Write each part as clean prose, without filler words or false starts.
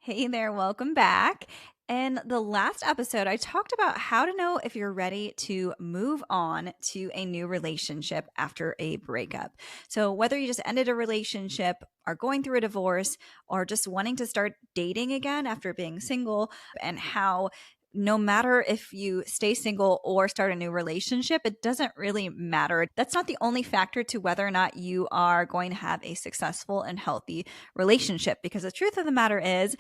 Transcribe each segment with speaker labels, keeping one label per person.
Speaker 1: Hey there, welcome back. In the last episode, I talked about how to know if you're ready to move on to a new relationship after a breakup. So, whether you just ended a relationship, are going through a divorce, or just wanting to start dating again after being single, and how no matter if you stay single or start a new relationship, it doesn't really matter. That's not the only factor to whether or not you are going to have a successful and healthy relationship. Because the truth of the matter is,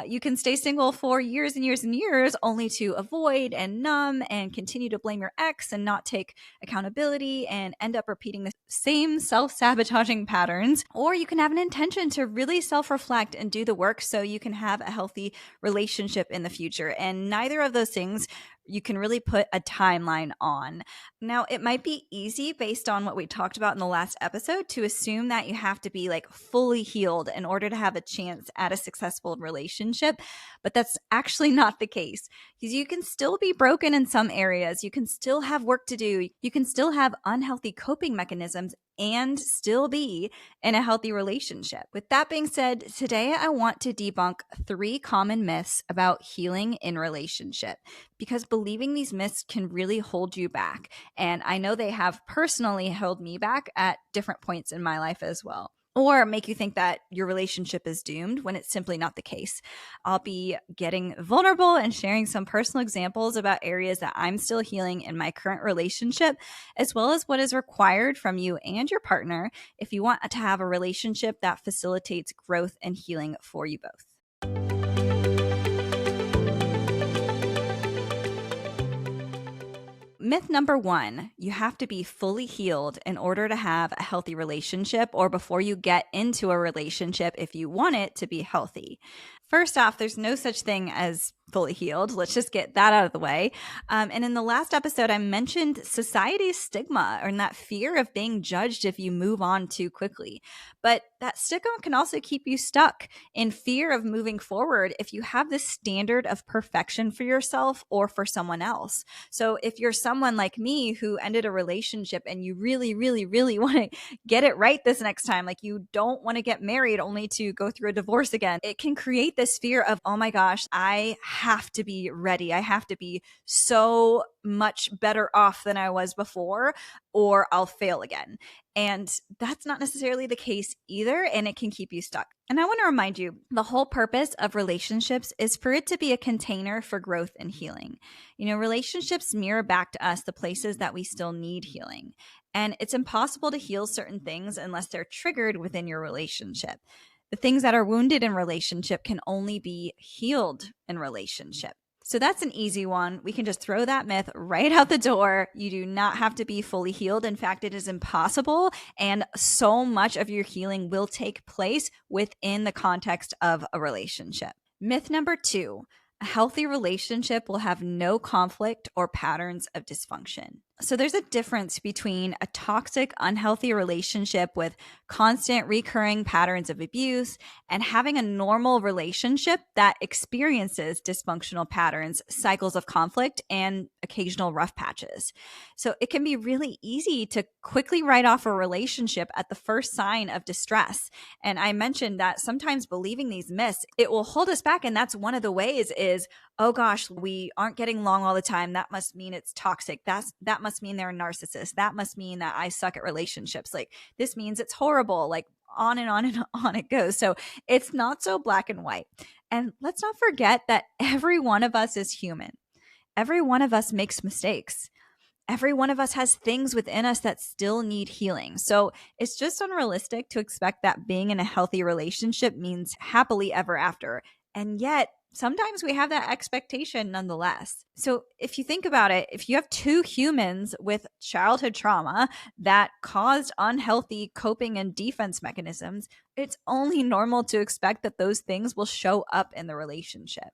Speaker 1: you can stay single for years and years and years only to avoid and numb and continue to blame your ex and not take accountability and end up repeating the same self-sabotaging patterns. Or you can have an intention to really self-reflect and do the work so you can have a healthy relationship in the future. And neither of those things you can really put a timeline on. Now, it might be easy based on what we talked about in the last episode to assume that you have to be like fully healed in order to have a chance at a successful relationship, but that's actually not the case because you can still be broken in some areas. You can still have work to do. You can still have unhealthy coping mechanisms and still be in a healthy relationship. With that being said, today I want to debunk 3 common myths about healing in relationship because believing these myths can really hold you back. And I know they have personally held me back at different points in my life as well. Or make you think that your relationship is doomed when it's simply not the case. I'll be getting vulnerable and sharing some personal examples about areas that I'm still healing in my current relationship, as well as what is required from you and your partner if you want to have a relationship that facilitates growth and healing for you both. Myth number 1, you have to be fully healed in order to have a healthy relationship or before you get into a relationship if you want it to be healthy. First off, there's no such thing as fully healed. Let's just get that out of the way. And in the last episode, I mentioned society's stigma and that fear of being judged if you move on too quickly. But that stigma can also keep you stuck in fear of moving forward if you have this standard of perfection for yourself or for someone else. So if you're someone like me who ended a relationship and you really, really, really want to get it right this next time, like you don't want to get married only to go through a divorce again, it can create this fear of, oh my gosh, I have to be ready. I have to be so much better off than I was before, or I'll fail again. And that's not necessarily the case either, and it can keep you stuck. And I want to remind you, the whole purpose of relationships is for it to be a container for growth and healing. You know, relationships mirror back to us the places that we still need healing. And it's impossible to heal certain things unless they're triggered within your relationship. The things that are wounded in relationship can only be healed in relationship. So that's an easy one. We can just throw that myth right out the door. You do not have to be fully healed. In fact, it is impossible. And so much of your healing will take place within the context of a relationship. Myth number 2, a healthy relationship will have no conflict or patterns of dysfunction. So there's a difference between a toxic, unhealthy relationship with constant recurring patterns of abuse and having a normal relationship that experiences dysfunctional patterns, cycles of conflict, and occasional rough patches. So it can be really easy to quickly write off a relationship at the first sign of distress. And I mentioned that sometimes believing these myths, it will hold us back. And that's one of the ways is, oh gosh, we aren't getting along all the time. That must mean it's toxic. That must mean they're a narcissist. That must mean that I suck at relationships. Like this means it's horrible. Like on and on and on it goes. So it's not so black and white. And let's not forget that every one of us is human. Every one of us makes mistakes. Every one of us has things within us that still need healing. So it's just unrealistic to expect that being in a healthy relationship means happily ever after. And yet, sometimes we have that expectation nonetheless. So if you think about it, if you have 2 humans with childhood trauma that caused unhealthy coping and defense mechanisms, it's only normal to expect that those things will show up in the relationship.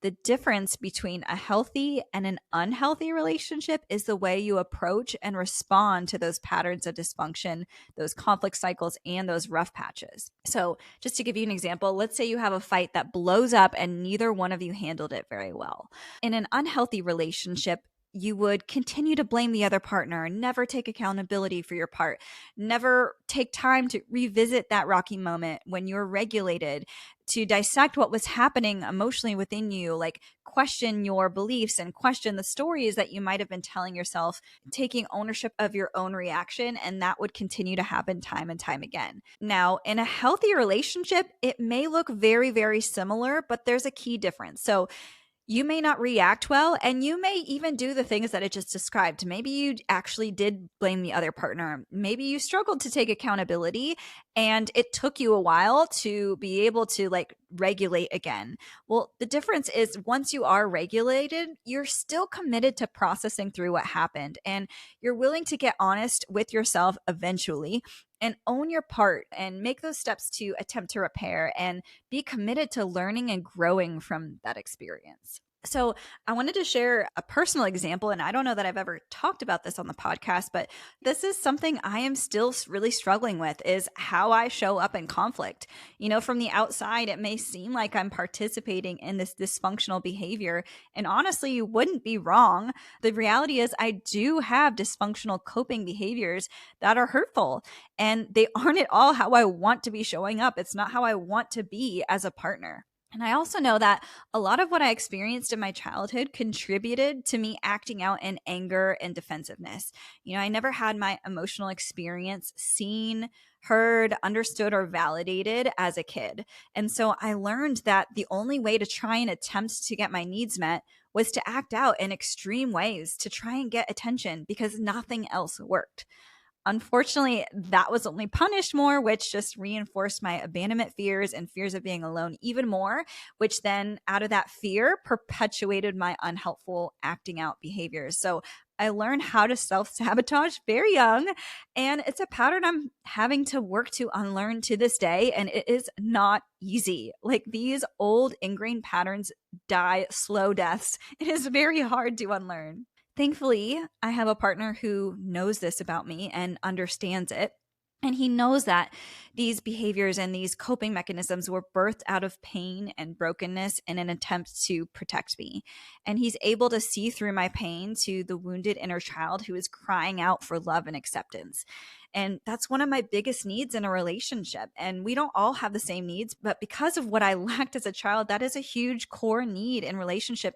Speaker 1: The difference between a healthy and an unhealthy relationship is the way you approach and respond to those patterns of dysfunction, those conflict cycles, and those rough patches. So just to give you an example, let's say you have a fight that blows up and neither one of you handled it very well. In an unhealthy relationship, you would continue to blame the other partner, never take accountability for your part, never take time to revisit that rocky moment when you're regulated, to dissect what was happening emotionally within you, like question your beliefs and question the stories that you might have been telling yourself, taking ownership of your own reaction. And that would continue to happen time and time again. Now, in a healthy relationship, it may look very, very similar, but there's a key difference. So you may not react well, and you may even do the things that I just described. Maybe you actually did blame the other partner. Maybe you struggled to take accountability, and it took you a while to be able to like regulate again. Well, the difference is once you are regulated, you're still committed to processing through what happened, and you're willing to get honest with yourself eventually and own your part and make those steps to attempt to repair and be committed to learning and growing from that experience. So I wanted to share a personal example, and I don't know that I've ever talked about this on the podcast, but this is something I am still really struggling with, is how I show up in conflict. You know, from the outside, it may seem like I'm participating in this dysfunctional behavior, and honestly, you wouldn't be wrong. The reality is I do have dysfunctional coping behaviors that are hurtful, and they aren't at all how I want to be showing up. It's not how I want to be as a partner. And I also know that a lot of what I experienced in my childhood contributed to me acting out in anger and defensiveness. You know, I never had my emotional experience seen, heard, understood, or validated as a kid. And so I learned that the only way to try and attempt to get my needs met was to act out in extreme ways to try and get attention because nothing else worked. Unfortunately, that was only punished more, which just reinforced my abandonment fears and fears of being alone even more, which then out of that fear perpetuated my unhelpful acting out behaviors. So I learned how to self-sabotage very young, and it's a pattern I'm having to work to unlearn to this day, and it is not easy. Like, these old ingrained patterns die slow deaths. It is very hard to unlearn. Thankfully, I have a partner who knows this about me and understands it. And he knows that these behaviors and these coping mechanisms were birthed out of pain and brokenness in an attempt to protect me. And he's able to see through my pain to the wounded inner child who is crying out for love and acceptance. And that's one of my biggest needs in a relationship. And we don't all have the same needs, but because of what I lacked as a child, that is a huge core need in relationship,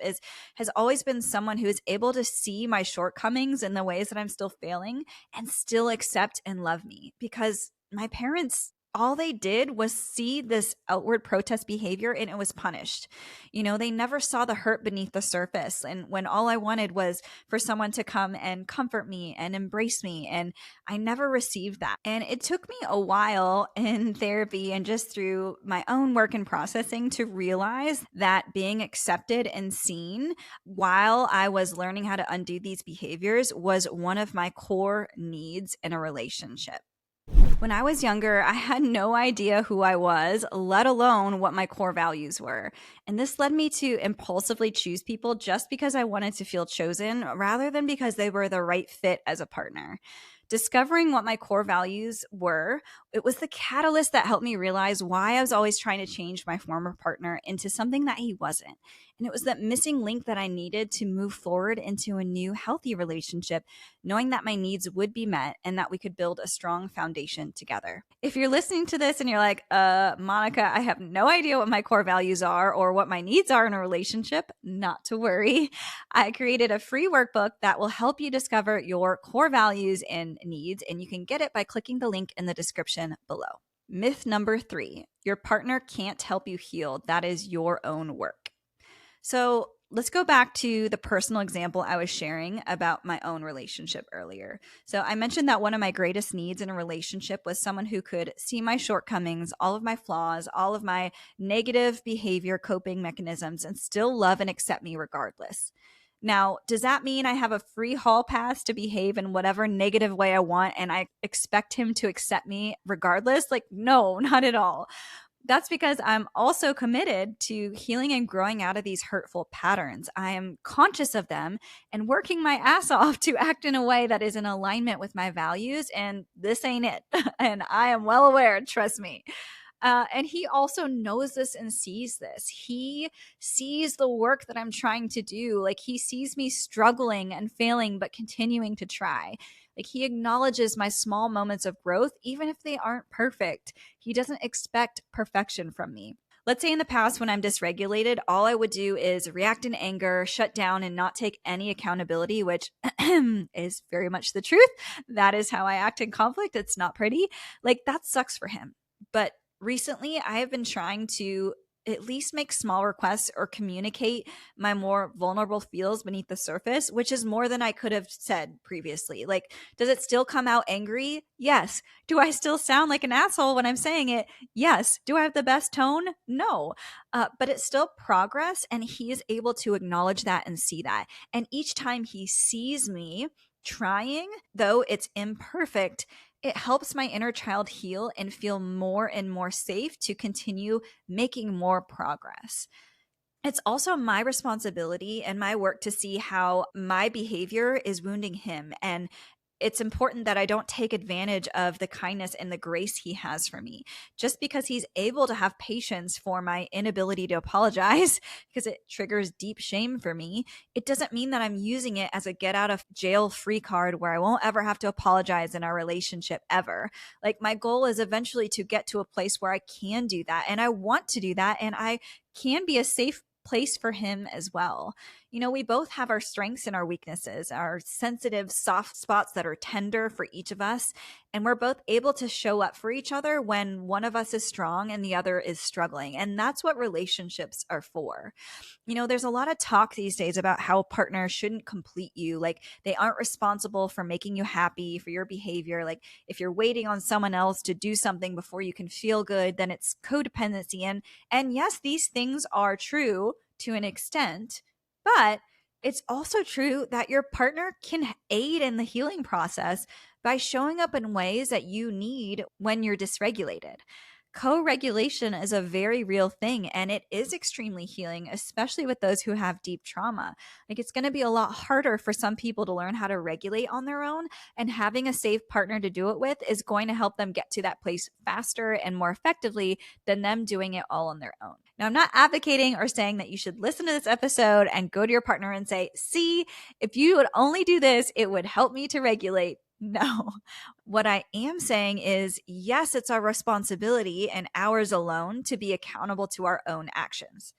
Speaker 1: has always been someone who is able to see my shortcomings and the ways that I'm still failing and still accept and love me. Because my parents, all they did was see this outward protest behavior and it was punished. You know, they never saw the hurt beneath the surface. And when all I wanted was for someone to come and comfort me and embrace me, and I never received that. And it took me a while in therapy and just through my own work and processing to realize that being accepted and seen while I was learning how to undo these behaviors was one of my core needs in a relationship. When I was younger, I had no idea who I was, let alone what my core values were. And this led me to impulsively choose people just because I wanted to feel chosen rather than because they were the right fit as a partner. Discovering what my core values were, it was the catalyst that helped me realize why I was always trying to change my former partner into something that he wasn't. And it was that missing link that I needed to move forward into a new healthy relationship, knowing that my needs would be met and that we could build a strong foundation together. If you're listening to this and you're like, Monica, I have no idea what my core values are or what my needs are in a relationship, not to worry. I created a free workbook that will help you discover your core values and needs, and you can get it by clicking the link in the description below. Myth number 3, your partner can't help you heal. That is your own work. So let's go back to the personal example I was sharing about my own relationship earlier. So I mentioned that one of my greatest needs in a relationship was someone who could see my shortcomings, all of my flaws, all of my negative behavior coping mechanisms, and still love and accept me regardless. Now, does that mean I have a free hall pass to behave in whatever negative way I want and I expect him to accept me regardless? Like, no, not at all. That's because I'm also committed to healing and growing out of these hurtful patterns. I am conscious of them and working my ass off to act in a way that is in alignment with my values. And this ain't it. And I am well aware, trust me. And he also knows this and sees this. He sees the work that I'm trying to do. Like, he sees me struggling and failing, but continuing to try. Like, he acknowledges my small moments of growth, even if they aren't perfect. He doesn't expect perfection from me. Let's say in the past when I'm dysregulated, all I would do is react in anger, shut down, and not take any accountability, which is very much the truth. That is how I act in conflict. It's not pretty. Like, that sucks for him. But recently, I have been trying to at least make small requests or communicate my more vulnerable feels beneath the surface, which is more than I could have said previously. Like, does it still come out angry? Yes. Do I still sound like an asshole when I'm saying it? Yes. Do I have the best tone? No. But it's still progress, and he is able to acknowledge that and see that. And each time he sees me trying, though it's imperfect, it helps my inner child heal and feel more and more safe to continue making more progress. It's also my responsibility and my work to see how my behavior is wounding him. And it's important that I don't take advantage of the kindness and the grace he has for me. Just because he's able to have patience for my inability to apologize, because it triggers deep shame for me, it doesn't mean that I'm using it as a get out of jail free card where I won't ever have to apologize in our relationship ever. Like, my goal is eventually to get to a place where I can do that. And I want to do that. And I can be a safe place for him as well. You know, we both have our strengths and our weaknesses, our sensitive, soft spots that are tender for each of us. And we're both able to show up for each other when one of us is strong and the other is struggling. And that's what relationships are for. You know, there's a lot of talk these days about how partners shouldn't complete you. Like, they aren't responsible for making you happy, for your behavior. Like, if you're waiting on someone else to do something before you can feel good, then it's codependency. And yes, these things are true to an extent, but it's also true that your partner can aid in the healing process by showing up in ways that you need when you're dysregulated. Co-regulation is a very real thing, and it is extremely healing, especially with those who have deep trauma. Like, it's going to be a lot harder for some people to learn how to regulate on their own, and having a safe partner to do it with is going to help them get to that place faster and more effectively than them doing it all on their own. Now, I'm not advocating or saying that you should listen to this episode and go to your partner and say, see, if you would only do this, it would help me to regulate. No. What I am saying is, yes, it's our responsibility and ours alone to be accountable to our own actions.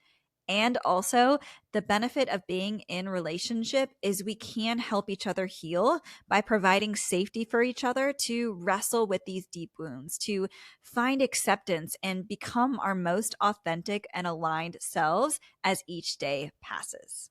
Speaker 1: And also, the benefit of being in relationship is we can help each other heal by providing safety for each other to wrestle with these deep wounds, to find acceptance and become our most authentic and aligned selves as each day passes.